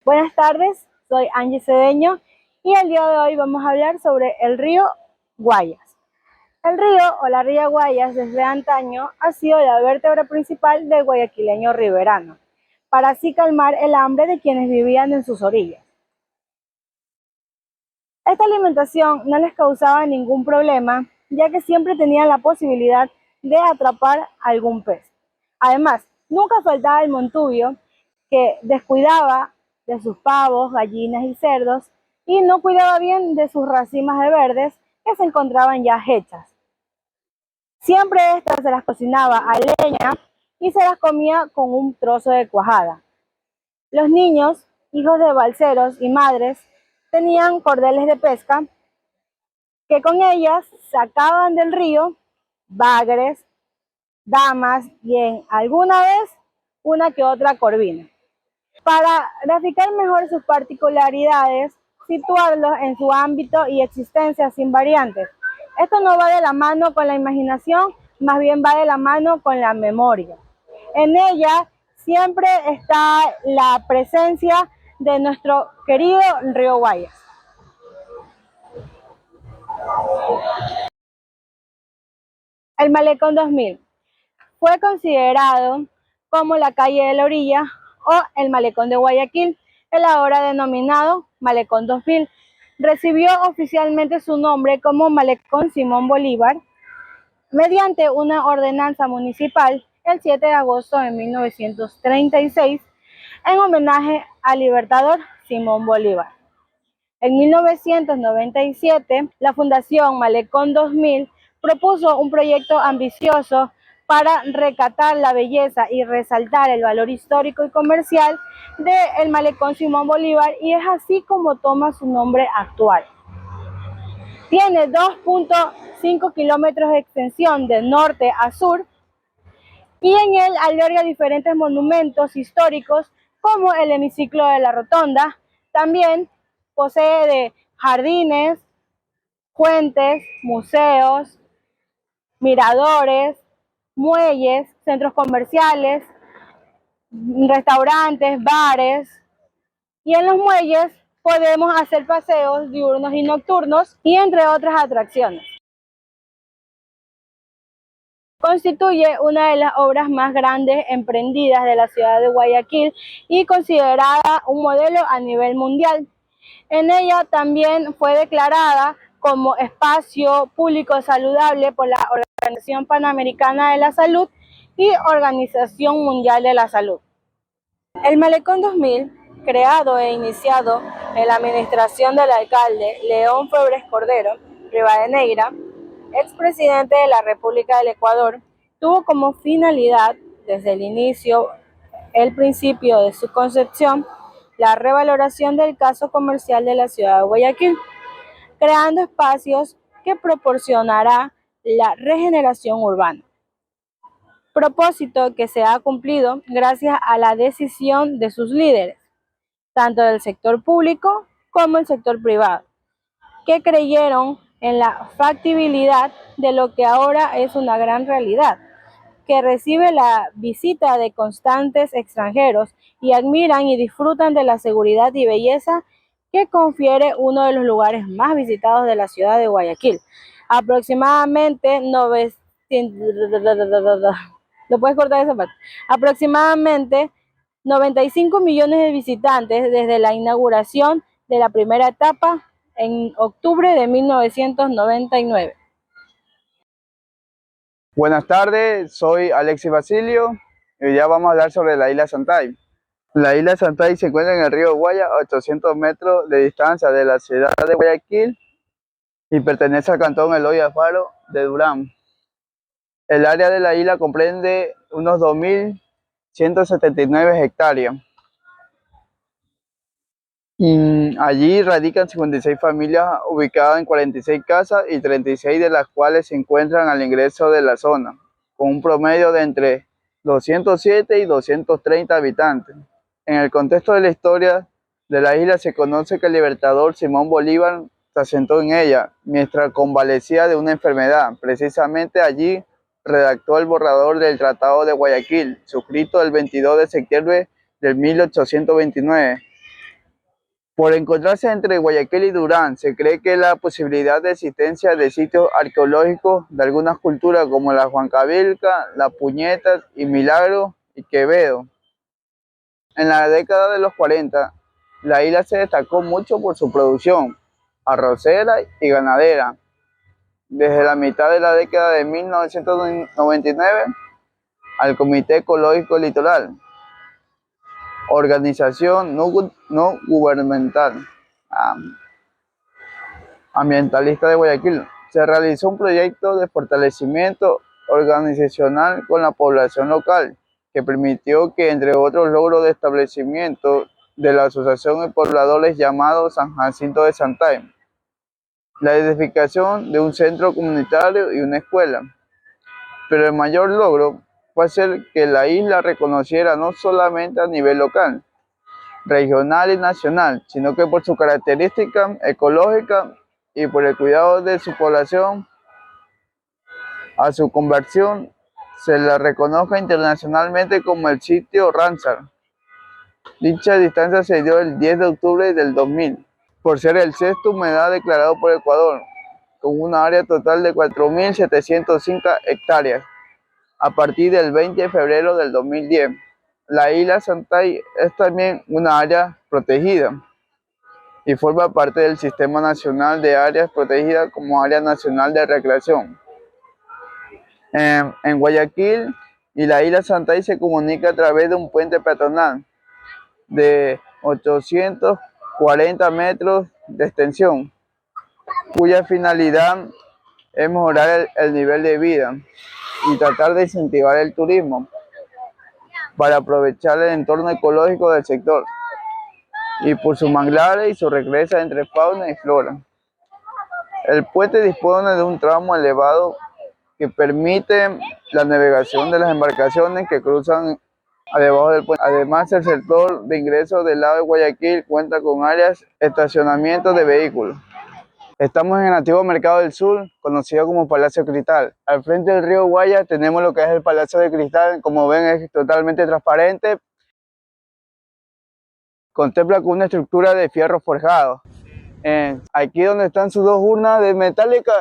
Buenas tardes, soy Angie Cedeño y el día de hoy vamos a hablar sobre el río Guayas. El río o la ría Guayas desde antaño ha sido la vértebra principal del guayaquileño riverano, para así calmar el hambre de quienes vivían en sus orillas. Esta alimentación no les causaba ningún problema, ya que siempre tenían la posibilidad de atrapar algún pez. Además, nunca faltaba el montubio, que descuidaba de sus pavos, gallinas y cerdos, y no cuidaba bien de sus racimas de verdes que se encontraban ya hechas. Siempre estas se las cocinaba a leña y se las comía con un trozo de cuajada. Los niños, hijos de balseros y madres, tenían cordeles de pesca que con ellas sacaban del río bagres, damas y en alguna vez una que otra corvina. Para graficar mejor sus particularidades, situarlos en su ámbito y existencia sin variantes. Esto no va de la mano con la imaginación, más bien va de la mano con la memoria. En ella siempre está la presencia de nuestro querido río Guayas. El Malecón 2000 fue considerado como la calle de la orilla o el Malecón de Guayaquil, el ahora denominado Malecón 2000. Recibió oficialmente su nombre como Malecón Simón Bolívar mediante una ordenanza municipal el 7 de agosto de 1936 en homenaje al libertador Simón Bolívar. En 1997, la Fundación Malecón 2000 propuso un proyecto ambicioso para recatar la belleza y resaltar el valor histórico y comercial del Malecón Simón Bolívar, y es así como toma su nombre actual. Tiene 2.5 kilómetros de extensión de norte a sur y en él alberga diferentes monumentos históricos como el hemiciclo de la Rotonda. También posee de jardines, fuentes, museos, miradores, muelles, centros comerciales, restaurantes, bares, y en los muelles podemos hacer paseos diurnos y nocturnos y entre otras atracciones. Constituye una de las obras más grandes emprendidas de la ciudad de Guayaquil y considerada un modelo a nivel mundial. En ella también fue declarada como espacio público saludable por la Organización Panamericana de la Salud y Organización Mundial de la Salud. El Malecón 2000, creado e iniciado en la administración del alcalde León Febres Cordero Rivadeneira, expresidente de la República del Ecuador, tuvo como finalidad, desde el inicio, el principio de su concepción, la revaloración del caso comercial de la ciudad de Guayaquil, creando espacios que proporcionará la regeneración urbana. Propósito que se ha cumplido gracias a la decisión de sus líderes, tanto del sector público como el sector privado, que creyeron en la factibilidad de lo que ahora es una gran realidad, que recibe la visita de constantes extranjeros y admiran y disfrutan de la seguridad y belleza que confiere uno de los lugares más visitados de la ciudad de Guayaquil. Aproximadamente 900, ¿lo puedes cortar esa parte? Aproximadamente 95 millones de visitantes desde la inauguración de la primera etapa en octubre de 1999. Buenas tardes, soy Alexis Basilio y hoy ya vamos a hablar sobre la isla Santay. La isla Santay se encuentra en el río Guaya a 800 metros de distancia de la ciudad de Guayaquil y pertenece al cantón Eloy Alfaro de Durán. El área de la isla comprende unos 2.179 hectáreas. Allí radican 56 familias ubicadas en 46 casas y 36 de las cuales se encuentran al ingreso de la zona, con un promedio de entre 207 y 230 habitantes. En el contexto de la historia de la isla se conoce que el libertador Simón Bolívar se asentó en ella mientras convalecía de una enfermedad. Precisamente allí redactó el borrador del Tratado de Guayaquil, suscrito el 22 de septiembre de 1829. Por encontrarse entre Guayaquil y Durán, se cree que la posibilidad de existencia de sitios arqueológicos de algunas culturas como la Huancavilca, la Puñetas y Milagro y Quevedo. En la década de los 40, la isla se destacó mucho por su producción arrocera y ganadera. Desde la mitad de la década de 1999, al Comité Ecológico Litoral, organización no gubernamental ambientalista de Guayaquil, se realizó un proyecto de fortalecimiento organizacional con la población local, que permitió que, entre otros logros de establecimiento de la Asociación de Pobladores llamado San Jacinto de Santay, la edificación de un centro comunitario y una escuela. Pero el mayor logro fue hacer que la isla reconociera no solamente a nivel local, regional y nacional, sino que por su característica ecológica y por el cuidado de su población, a su conversión se la reconozca internacionalmente como el sitio Ramsar. Dicha distancia se dio el 10 de octubre del 2000, por ser el sexto humedal declarado por Ecuador, con una área total de 4.705 hectáreas, a partir del 20 de febrero del 2010. La isla Santay es también una área protegida y forma parte del Sistema Nacional de Áreas Protegidas como Área Nacional de Recreación. En Guayaquil y la isla Santay se comunica a través de un puente peatonal de 840 metros de extensión, cuya finalidad es mejorar el nivel de vida y tratar de incentivar el turismo para aprovechar el entorno ecológico del sector y por sus manglares y su regresa entre fauna y flora. El puente dispone de un tramo elevado que permite la navegación de las embarcaciones que cruzan debajo del puente. Además, el sector de ingreso del lado de Guayaquil cuenta con áreas de estacionamiento de vehículos. Estamos en el antiguo Mercado del Sur, conocido como Palacio Cristal. Al frente del río Guaya tenemos lo que es el Palacio de Cristal. Como ven, es totalmente transparente. Contempla con una estructura de fierro forjado. Aquí donde están sus dos urnas de metálica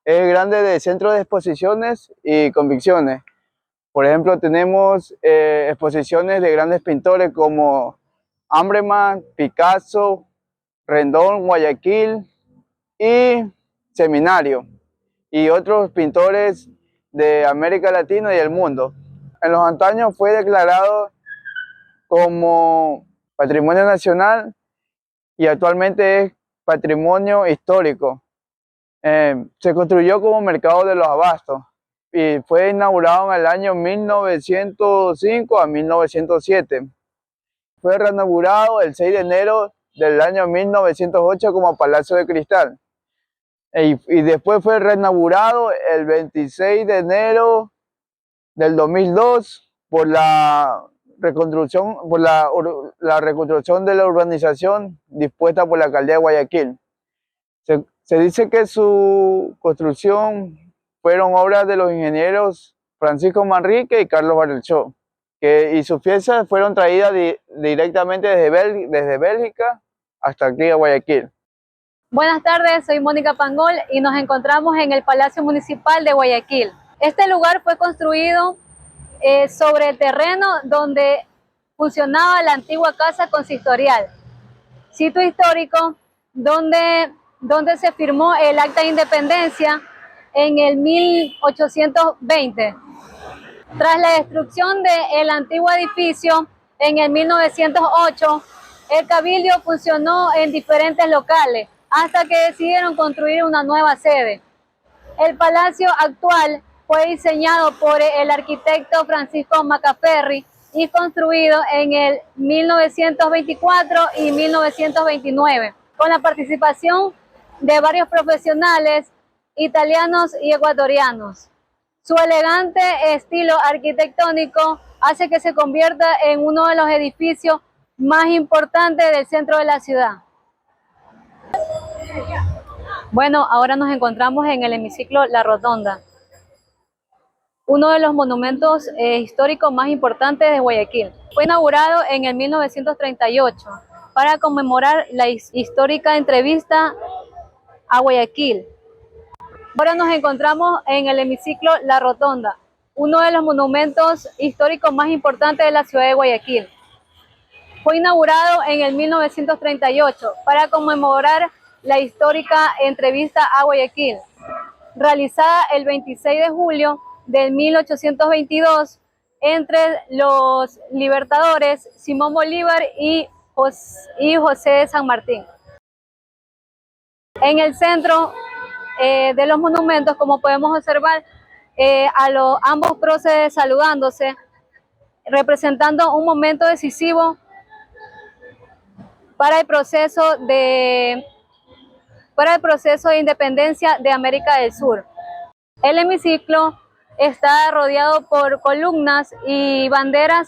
es grande de centro de exposiciones y convicciones. Por ejemplo, tenemos exposiciones de grandes pintores como Hambreman, Picasso, Rendón, Guayaquil y Seminario, y otros pintores de América Latina y el mundo. En los antaños fue declarado como Patrimonio Nacional y actualmente es Patrimonio Histórico. Se construyó como Mercado de los Abastos y fue inaugurado en el año 1905 a 1907. Fue reinaugurado el 6 de enero del año 1908 como Palacio de Cristal. Y después fue reinaugurado el 26 de enero del 2002 por la reconstrucción, la reconstrucción de la urbanización dispuesta por la alcaldía de Guayaquil. Se dice que su construcción fueron obras de los ingenieros Francisco Manrique y Carlos Barrechó, y sus piezas fueron traídas directamente desde Bélgica hasta aquí a Guayaquil. Buenas tardes, soy Mónica Pangol y nos encontramos en el Palacio Municipal de Guayaquil. Este lugar fue construido sobre el terreno donde funcionaba la antigua Casa Consistorial, sitio histórico donde se firmó el Acta de Independencia en el 1820. Tras la destrucción del antiguo edificio en el 1908, el Cabildo funcionó en diferentes locales hasta que decidieron construir una nueva sede. El palacio actual fue diseñado por el arquitecto Francisco Macaferri y construido en el 1924 y 1929, con la participación de varios profesionales italianos y ecuatorianos. Su elegante estilo arquitectónico hace que se convierta en uno de los edificios más importantes del centro de la ciudad. Bueno, ahora nos encontramos en el hemiciclo La Rotonda, uno de los monumentos históricos más importantes de Guayaquil. Fue inaugurado en el 1938 para conmemorar la histórica entrevista a Guayaquil. Ahora nos encontramos en el hemiciclo La Rotonda, uno de los monumentos históricos más importantes de la ciudad de Guayaquil. Fue inaugurado en el 1938 para conmemorar la histórica entrevista a Guayaquil, realizada el 26 de julio de 1822 entre los libertadores Simón Bolívar y José de San Martín. En el centro de los monumentos, como podemos observar, ambos próceres saludándose, representando un momento decisivo para el proceso de independencia de América del Sur. El hemiciclo está rodeado por columnas y banderas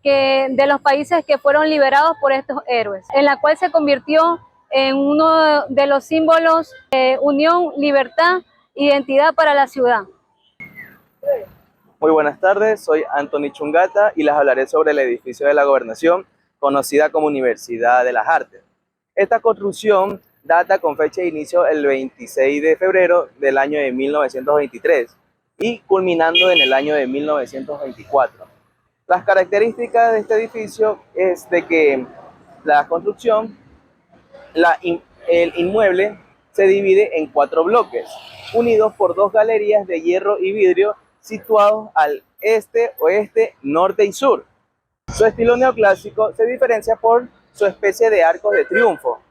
de los países que fueron liberados por estos héroes, en la cual se convirtió en uno de los símbolos de unión, libertad, identidad para la ciudad. Muy buenas tardes, soy Anthony Chungata y les hablaré sobre el edificio de la Gobernación, conocida como Universidad de las Artes. Esta construcción data con fecha de inicio el 26 de febrero del año de 1923 y culminando en el año de 1924. Las características de este edificio es de que la construcción, el inmueble se divide en 4 bloques, unidos por 2 galerías de hierro y vidrio situados al este, oeste, norte y sur. Su estilo neoclásico se diferencia por su especie de arcos de triunfo,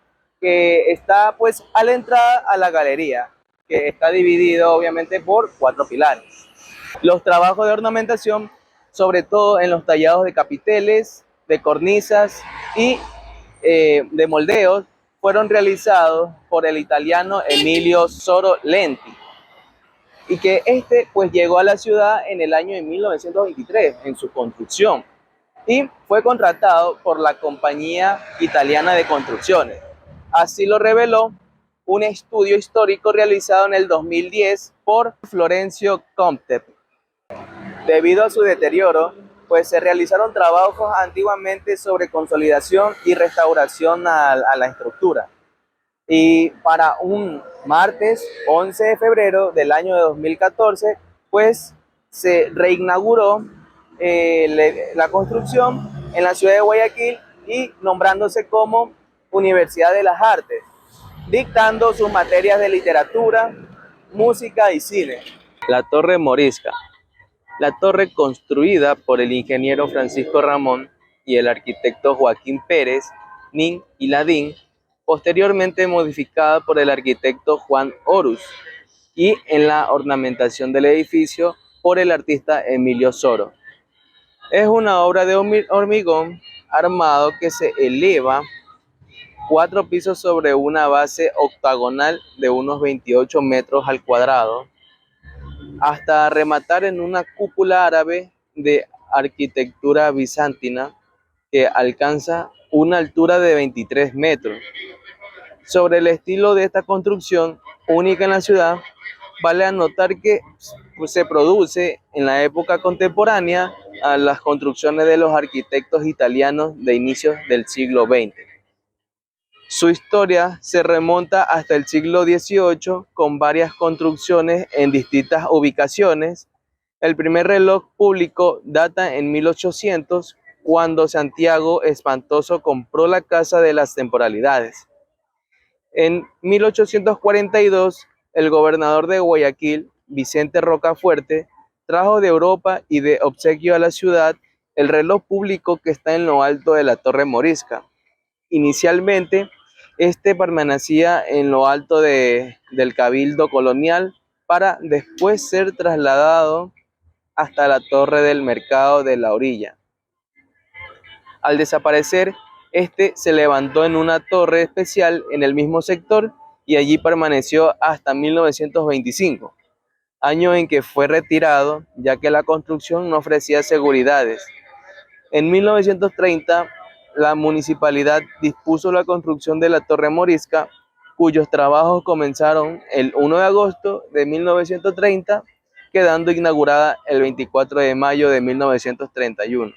que está pues a la entrada a la galería, que está dividido obviamente por 4 pilares. Los trabajos de ornamentación, sobre todo en los tallados de capiteles, de cornisas y de moldeos, fueron realizados por el italiano Emilio Soro Lenti, y que pues llegó a la ciudad en el año de 1923 en su construcción y fue contratado por la Compañía Italiana de Construcciones. Así lo reveló un estudio histórico realizado en el 2010 por Florencio Comte. Debido a su deterioro, pues se realizaron trabajos antiguamente sobre consolidación y restauración a la estructura. Y para un martes 11 de febrero del año de 2014, pues se reinauguró la construcción en la ciudad de Guayaquil y nombrándose como Universidad de las Artes, dictando sus materias de literatura, música y cine. La Torre Morisca. La torre, construida por el ingeniero Francisco Ramón y el arquitecto Joaquín Pérez, Nin y Ladín, posteriormente modificada por el arquitecto Juan Horus, y en la ornamentación del edificio por el artista Emilio Soro. Es una obra de hormigón armado que se eleva 4 pisos sobre una base octagonal de unos 28 metros al cuadrado, hasta rematar en una cúpula árabe de arquitectura bizantina que alcanza una altura de 23 metros. Sobre el estilo de esta construcción, única en la ciudad, vale anotar que se produce en la época contemporánea a las construcciones de los arquitectos italianos de inicios del siglo XX. Su historia se remonta hasta el siglo XVIII con varias construcciones en distintas ubicaciones. El primer reloj público data en 1800, cuando Santiago Espantoso compró la Casa de las Temporalidades. En 1842, el gobernador de Guayaquil, Vicente Rocafuerte, trajo de Europa y de obsequio a la ciudad el reloj público que está en lo alto de la Torre Morisca. Inicialmente, permanecía en lo alto del Cabildo Colonial para después ser trasladado hasta la Torre del Mercado de la Orilla. Al desaparecer, se levantó en una torre especial en el mismo sector y allí permaneció hasta 1925, año en que fue retirado ya que la construcción no ofrecía seguridades. En 1930, la municipalidad dispuso la construcción de la Torre Morisca, cuyos trabajos comenzaron el 1 de agosto de 1930, quedando inaugurada el 24 de mayo de 1931.